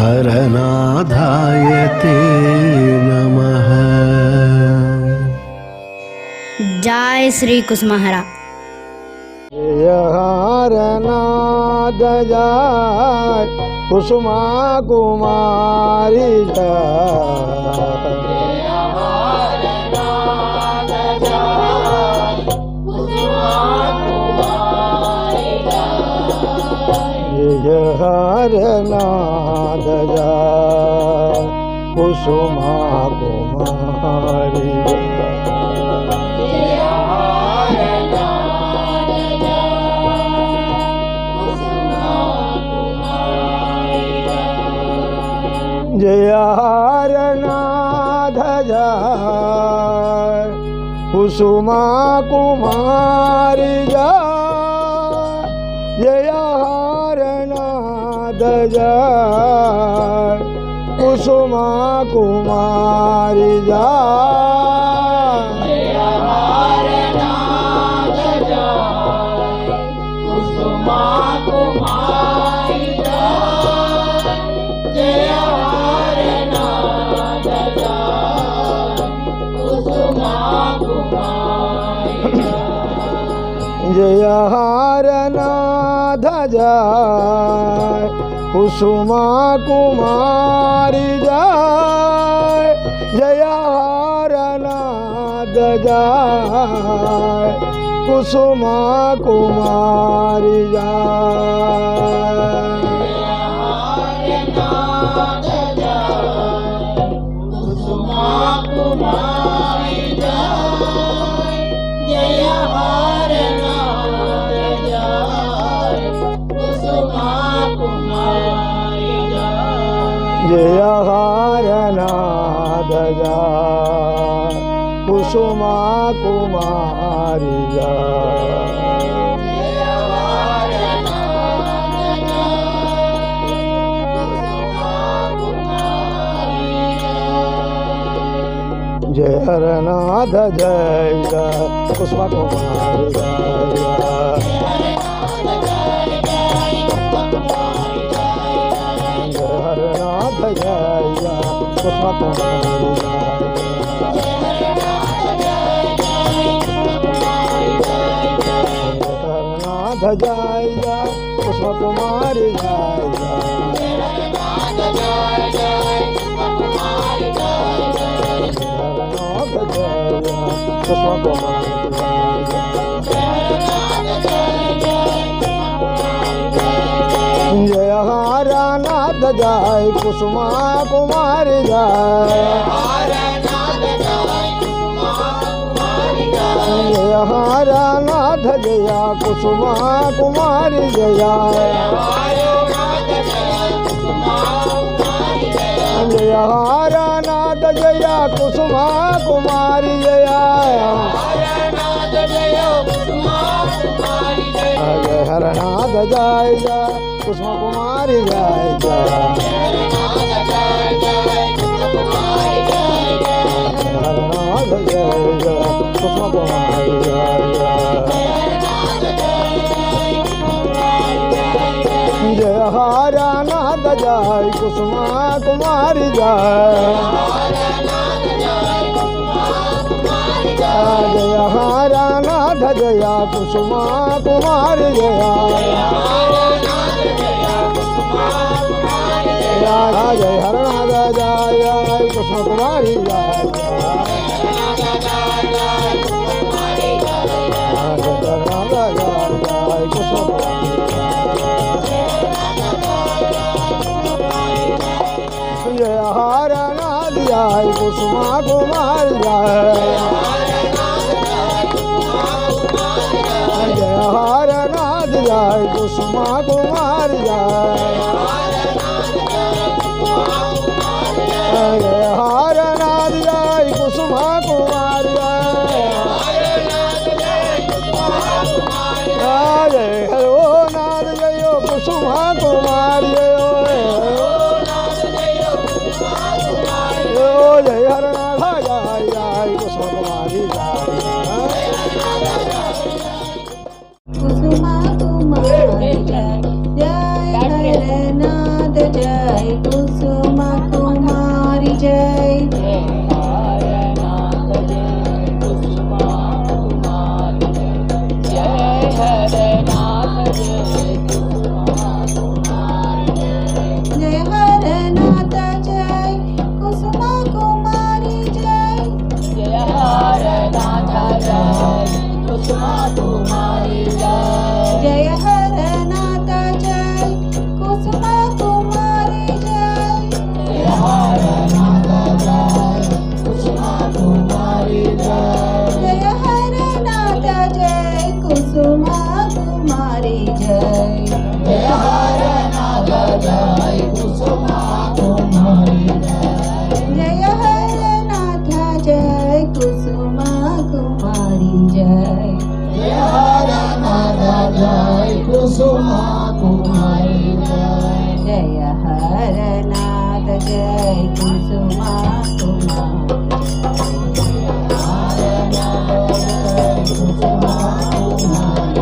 हरनाथाय ते नमः। जय श्री कुसुमहरा। जय हरनाथ जय कुसुमा कुमारी जय हरनाथ जय कुसुमा कुमारी जय हरनाथ जय कुसुमा कुमारी जय हरनाथ जय कुसुमा कुमारी जय हरनाथ जय कुसुमा कुमारी जय हरनाथ जय कुसुमा कुमारी जय हरनाथ जय कुसुमा कुमारी जय हरनाथ जय कुसुमा कुमारी जय कुसुमा कुमारी हरनाथ जय कुसुमा कुमारी हरनाथ जय कुसुमा कुमारी जय हरनाथ जय कुसुमा कुमारी जय हरनाथ जय कुसुमा कुमारी जय हरनाथ जय कुसुमा कुमारी जय हरनाथ जय कुसुमा कुमारी जय हरनाथ जय कुसुमा कुमारी जय हरनाथ जय कुसुमा कुमारी जय हरनाथ जय कुसुमा कुमारी जय हरनाथ जय कुसुमा कुमारी जय हरनाथ जय कुसुमा कुमारी जय हरनाथ जय कुसुमा कुमारी जय हरनाथ जय कुसुमा कुमारी जय हरनाथ जय कुसुमा कुमारी जय हरनाथ जय कुसुमा कुमारी कुसुमा कुमारी जय कुसुम कुमारी जय जय हरनाथ जय कुसुम कुमारी जय जय हरनाथ जय कुसुमा कुमारी जय जय हरनाथ जय कुसुम कुमारी जय जय हरनाथ जय कुसुमा कुमारी जय जय हरनाथ जय कुसुम कुमारी जय जय हरनाथ जय कुसुमा कुमारी जय जय हरनाथ जय कुसुम कुमारी जय जय हरनाथ जय कुसुमा कुमारी जय जय हरनाथ जय कुसुम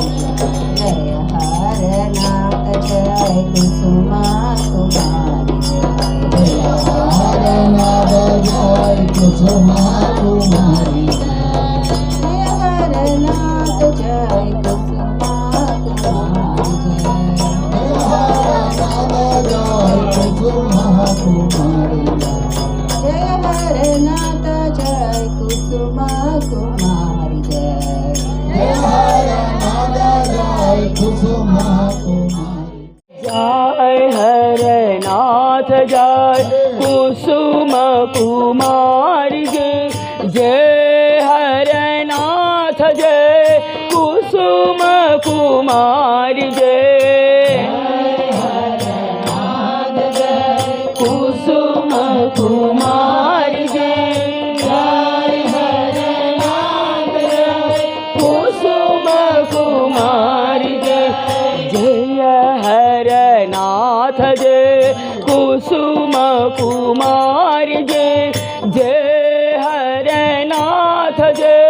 जय हरनाथ जय कुसुम कुमारी जय हरनाथ जय कुसुमा कुमारी जय हरनाथ जय कुसुम कुमारी जय जय हरनाथ जय कुसुम कुमारी जय जय हरनाथ जय कुसुम कुमारी जय जय हरनाथ जय कुसुम कुमारी जय कुसुम कुमारी जय जय हरनाथ जय कुसुम कुमारी जय जय हरनाथ जय कुसुम कुमारी जय जय हरनाथ जय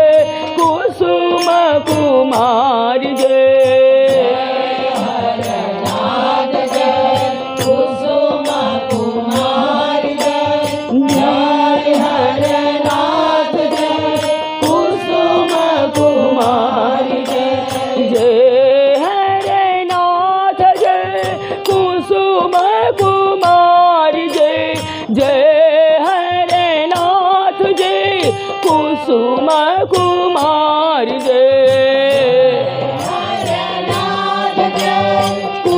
कुसुम कुमारी जय हरनाथ जय कुसुम कुमारी जय जय हरनाथ जय कुसुम कुमारी जय जय हरनाथ जय कुसुम कुमारी जय जय हरनाथ जय कुसुम कुमारी जय हरनाथ जय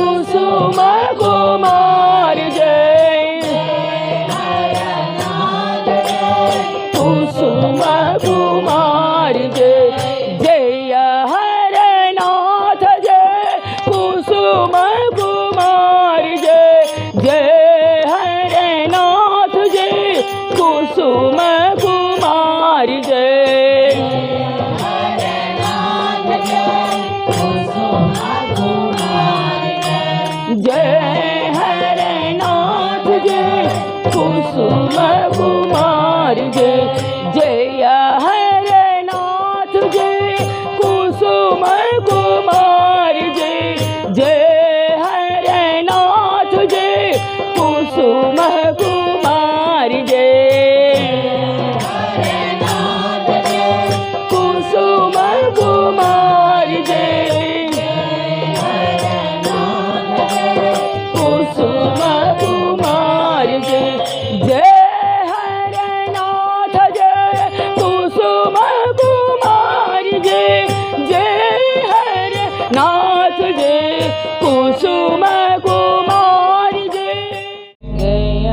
कुसुम कुमारी जय हरनाथ जय कुसुम कुमारी जय जय हरनाथ जय कुसुम कुमारी जय जय हरनाथ जय कुसुम कुमारी जय हरनाथ जय कुसुम कुमारी जय हरनाथ जय कुसुम कुमारी जय जय हरनाथ जय कुसुम कुमारी जय जय हरनाथ जय कुसुम कुमारी जय हरनाथ जय कुसुम कुमारी जय कुसुम कुमारी जय जय हरनाथ जय कुसुम कुमारी जय जय हरनाथ जय कुसुम कुमारी जय जय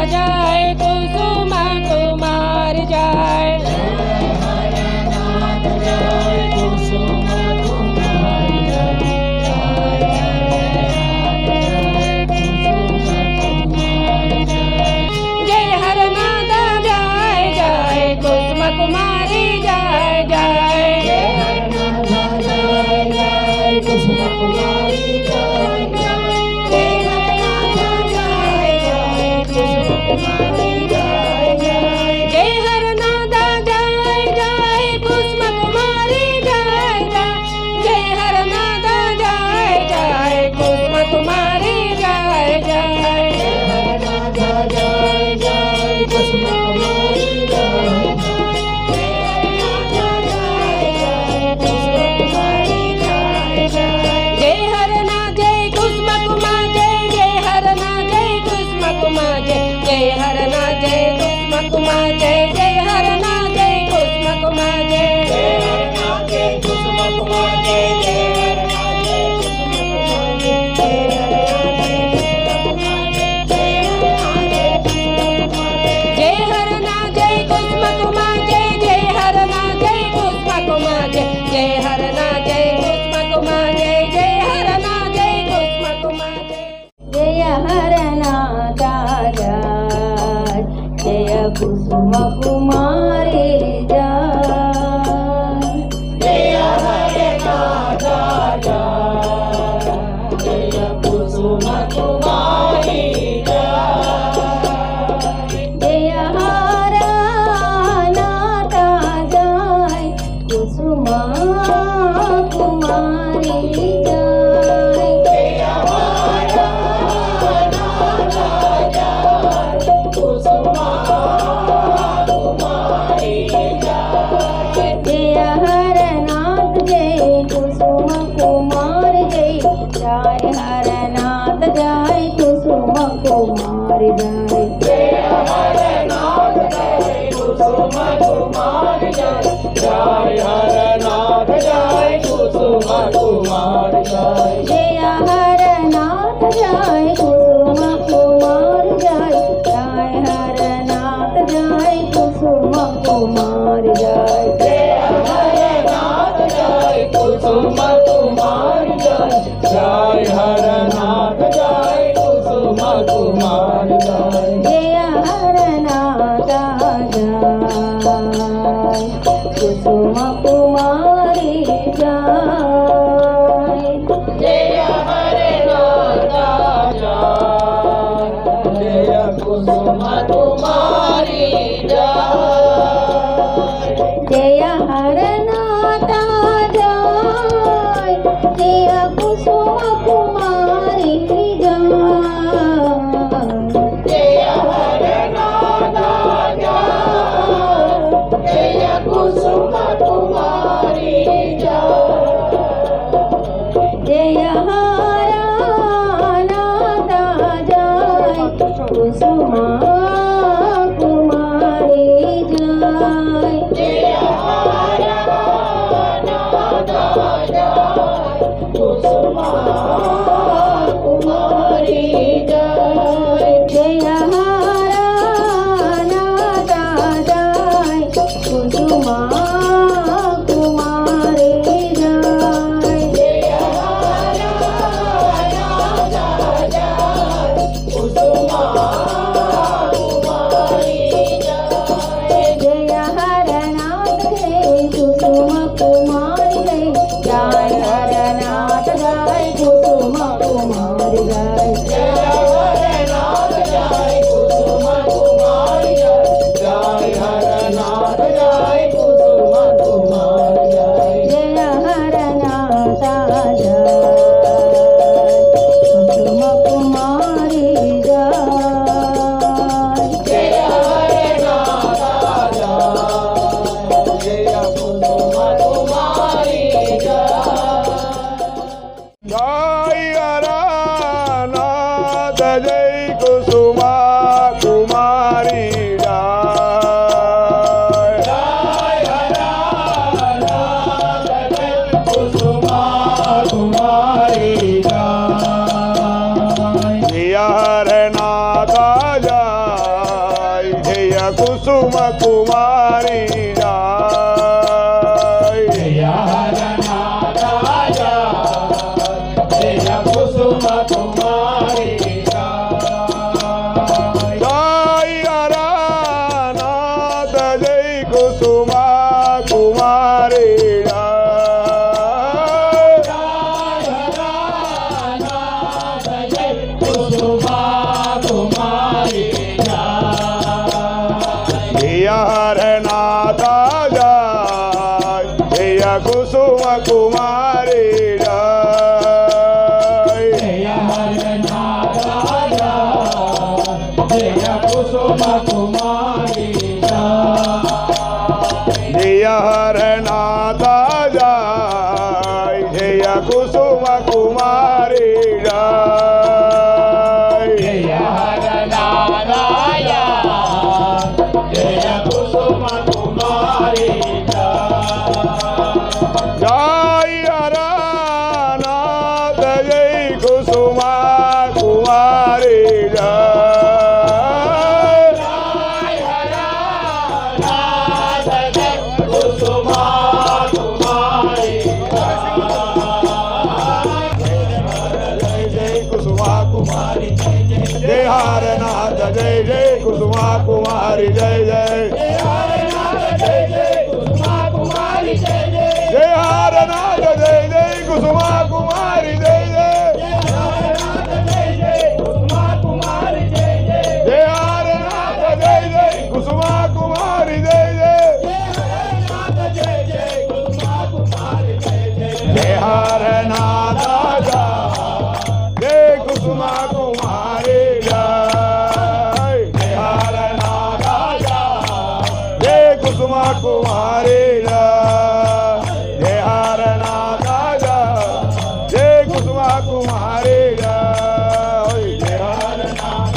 जय कुसुम कुमार जय कुसुम कुमारी जय जय हरे नाथा जय कुसुम कुमारी जय हरा नाथा जय कुसुम कुमारी जय जय हरा नाथा जय कुसुम कुमारी जय हरनाथ जय कुसुम कुमार जय जय हरनाथ जय कुसुम कुमार जय जय हरनाथ जय कुसुम कुमार जय जय हरनाथ जय कुसुम कुमार जय जय हरनाथ जय कुसुम कुमार जय जय हरनाथ जय कुसुम कुमार जय जय हरनाथ जय कुसुम कुमार जय जय हरनाथ जय कुसुम कुमार जय जय हरनाथ जय कुसुम कुमारी जय जय हरनाथ जय जय कुसुम कुमारी जय जय हरनाथ जय जय कुसुम कुमारी जय जय हरनाथ जय जय कुसुम कुमारी जय जय हरनाथ जय कुसुम कुमारी जय जय हरनाथ जय कुसुम कुमारी जय जय हरनाथ जय कुसुम कुमारी जय जय हरनाथ जय कुसुम कुमारी जय जय हरनाथ जय कुसुम कुमारी जय जय हरनाथ जय कुसुम कुमारी जय जय हरनाथ जय कुसुम कुमारी जय जय हरनाथ जय कुसुम कुमारी जय जय हरनाथ जय कुसुम कुमारी जय जय हरनाथ जय जय कुसुम कुमारी जय जय हरनाथ जय कुसुम कुमारी जय जय हरनाथ जय कुसुम कुमारी जय जय हरनाथ जय जय कुसुम कुमारी जय जय हरनाथ जय जय कुसुम कुमारी जय जय हरनाथ जय कुसुम कुमारी जय हरनाथ जय जय कुसुम कुमारी जय जय हरनाथ जय जय कुसुम कुमारी जय जय हरनाथ कुसुम कुमारी जय जय हरनाथ जय जय कुसुम कुमारी जय हरनाथ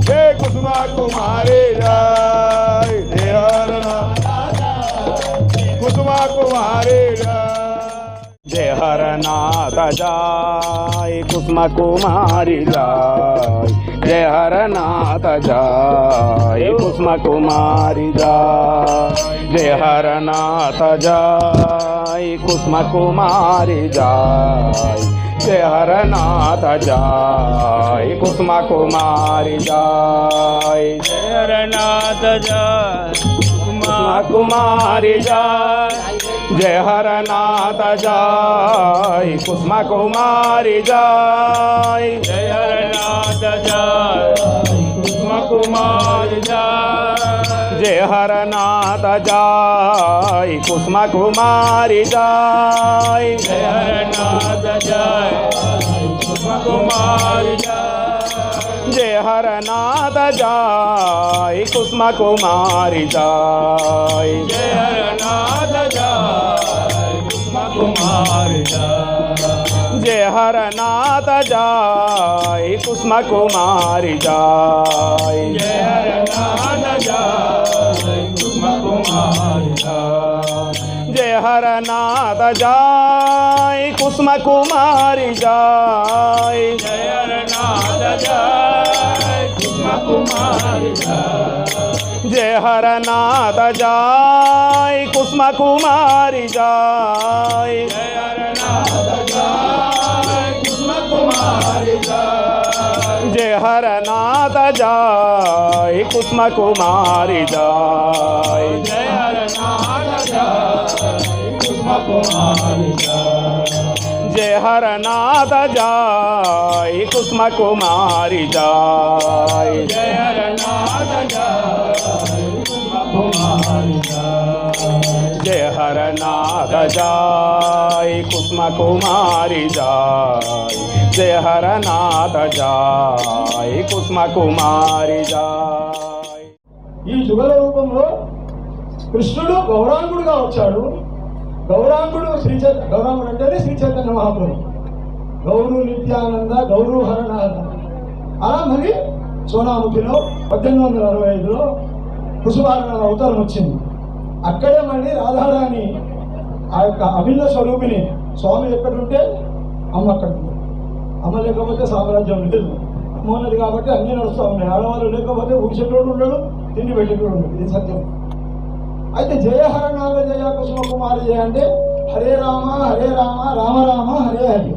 जय कुसुम कुमारी जय जय हरनाथ कुसुम कुमारी जय हरनाथ जय कुसुम कुमारी जय जय हरनाथ जय कुसुम कुमारी जय जय हरनाथ जय कुसुम कुमारी जय जय हरनाथ जय कुसुम कुमारी जय जय हरनाथ जय कुमारी जय जय हरनाथ जय कुसुम कुमारी जय जय हरनाथ जय कुसुम कुमारी जय जय हरनाथ जय कुसुम कुमारी जय जय हरनाथ जय कुसुम कुमारी जय हरनाथ जय कुसुम कुमारी जय जय हरनाथ जय कुसुम कुमारी जय हरनाथ जय कुसुम कुमारी जय जय हरनाथ जय कुसुम कुमारी जय हरनाथ जय कुसुम कुमारी जय जय हरनाथ जय कुसुम कुमारी जय हरनाथ जय कुसुम कुमारी जय जय हरनाथ जय कुसुम कुमारी जय हरनाथ जय कुसुम कुमारी जय जय हरनाथ जय कुसुम कुमारी जय हरनाथ जय कुसुम कुमारी जय जय हरनाथ जय कुसुम कुमारी जय हरनाथ जय कुसुम कुमारी जय जय हरनाथ जय कुसुम कुमारी जय ఈ యుగల రూపంలో కృష్ణుడు గౌరాంగుడుగా వచ్చాడు. గౌరాంగుడు గౌరాంగుడు అంటేనే శ్రీ చైతన్య మహాప్రభు. గౌరు నిత్యానంద గౌరు హరనాథ. అలా మరి సోనాముఖిలో 1865లో కుసుమారణ అవతారం వచ్చింది. అక్కడే మళ్ళీ రాధారాణి ఆ యొక్క అభిన్న స్వరూపిణి. స్వామి ఎక్కడుంటే అమ్మ అక్కడ ఉంది. అమ్మ లేకపోతే సామ్రాజ్యం లేదు. అమ్మ ఉన్నది కాబట్టి అన్నీ నడుస్తూ ఉన్నాయి. ఆడవాళ్ళు లేకపోతే ఊసేటోడు ఉండడు, తిండి పెట్టేటోడు ఉండడు. ఇది సత్యం. అయితే జయ హరనాథ జయ కుసుమ కుమారి జయ అంటే హరే రామ రామ రామ హరే హరి,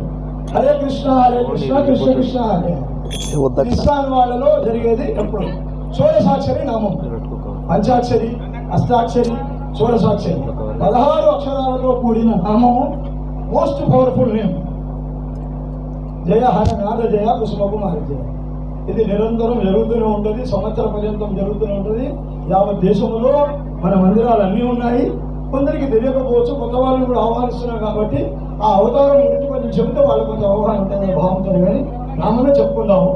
హరే కృష్ణ కృష్ణ కృష్ణ హరే. ఇస్లాం వాళ్ళలో జరిగేది ఎప్పుడు షోడశాక్షరి నామం. పంచాక్షరి, అష్టాక్షరి, షోడశాక్షరి 16 అక్షరాలతో కూడిన నామము. మోస్ట్ పవర్ఫుల్ నేమ్ జయ హరనాథ జయ కుసుమ కుమారి జయ. ఇది నిరంతరం జరుగుతూనే ఉంటుంది. సంవత్సర పర్యంతం జరుగుతూనే ఉంటుంది. యావత్ దేశంలో మన మందిరాలు అన్నీ ఉన్నాయి. కొందరికి తెలియకపోవచ్చు, కొత్త వాళ్ళని కూడా ఆహ్వానిస్తున్నాం కాబట్టి ఆ అవతారం గురించి కొంచెం చెబితే వాళ్ళకి కొంచెం అవగాహన ఉంటుందని భావంతో కానీ నామనే చెప్పుకుందాము.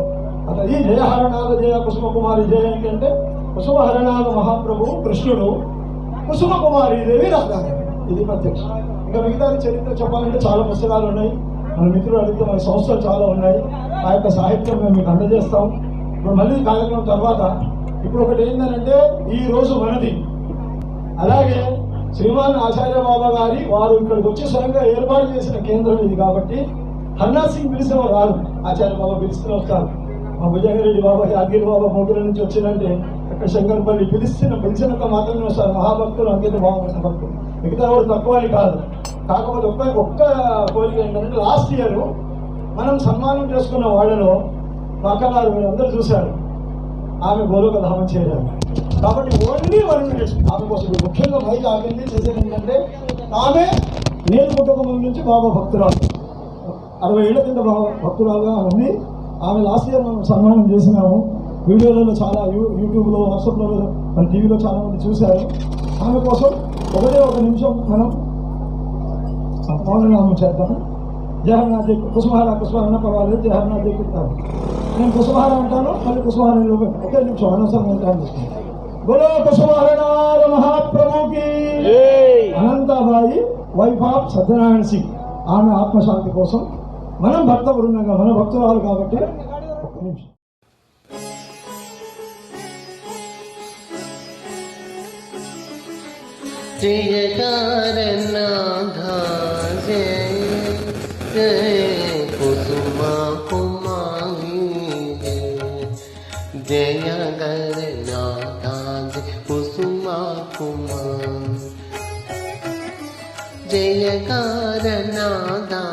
అసలు ఈ జయ హరనాథ జయ కుసుమ కుమారి జయ ఏంటంటే కుసుమ హరనాథ మహాప్రభువు కృష్ణుడు, కుసుమ కుమారి దేవి రాధారాణి. ఇది ప్రత్యక్షం. ఇంకా మిగతా చరిత్ర చెప్పాలంటే చాలా పుస్తకాలు ఉన్నాయి. మన మిత్రులు అడిగితే మన సంస్థలు చాలా ఉన్నాయి. ఆ యొక్క సాహిత్యం మేము మీకు అందజేస్తాం. ఇప్పుడు మళ్ళీ కార్యక్రమం తర్వాత ఇప్పుడు ఒకటి ఏంటంటే ఈ రోజు మనది. అలాగే శ్రీమాన్ ఆచార్య బాబా గారి వారు ఇక్కడికి వచ్చి స్వయంగా ఏర్పాటు చేసిన కేంద్రం ఇది కాబట్టి హన్నా సింగ్ పిలిచిన రాదు, ఆచార్య బాబా పిలిస్తూనే వస్తారు. మా భుజంగారెడ్డి బాబా, యాదగిరి బాబా మోగుల నుంచి వచ్చిందంటే అక్కడ శంకర్పల్లి పిలిచినంత మాత్రమే వస్తారు. మహాభక్తులు, అంకిత భావమైన భక్తులు. మిగతా ఎవరు తక్కువ అని కాదు. కాకపోతే ఒక్క కోరిక ఏంటంటే లాస్ట్ ఇయర్ మనం సన్మానం చేసుకున్న వాళ్ళలో మా అక్కగారు మీరు అందరూ చూశారు, ఆమె గోలోక ధామం చేరారు. కాబట్టి ఓన్లీ 1 minute ఆమె కోసం ముఖ్యంగా మైక్ ఆపింది. చేసేది ఏంటంటే ఆమె నేను పుట్టక ముందు నుంచి బాబా భక్తురాలు, 60 ఏళ్ల కింద బాబా భక్తురాలుగా ఉంది. ఆమె లాస్ట్ ఇయర్ మనం సన్మానం చేసినాము. వీడియోలలో చాలా యూట్యూబ్లో, వాట్సాప్లో, మన టీవీలో చాలా మంది చూశారు. ఆమె కోసం ఒకటే 1 నిమిషం మనం మౌననామం చేద్దాం. జయహరనాథ్ కుసుమహార కుసుమహారణ పర్వాలేదు, జయహరనాథ్ చెప్తాను. నేను కుసుమహార అంటాను, మళ్ళీ కుసుమహార ఒకే నిమిషం అనవసరం ఉంటాను. బోలో కుసుమహారనాథ మహాప్రభుకి అనంతాబాయి వైఫ్ ఆఫ్ సత్యనారాయణ సింగ్ ఆమె ఆత్మశాంతి కోసం మనం భక్త బృందంగా మన భక్తురాలు కాబట్టి ఒక్క నిమిషం. జయకారనాథా జయ జయ కుసుమా కుమారి జయ గరనాథా జయ కుసుమా కుమారి జయకారనాథా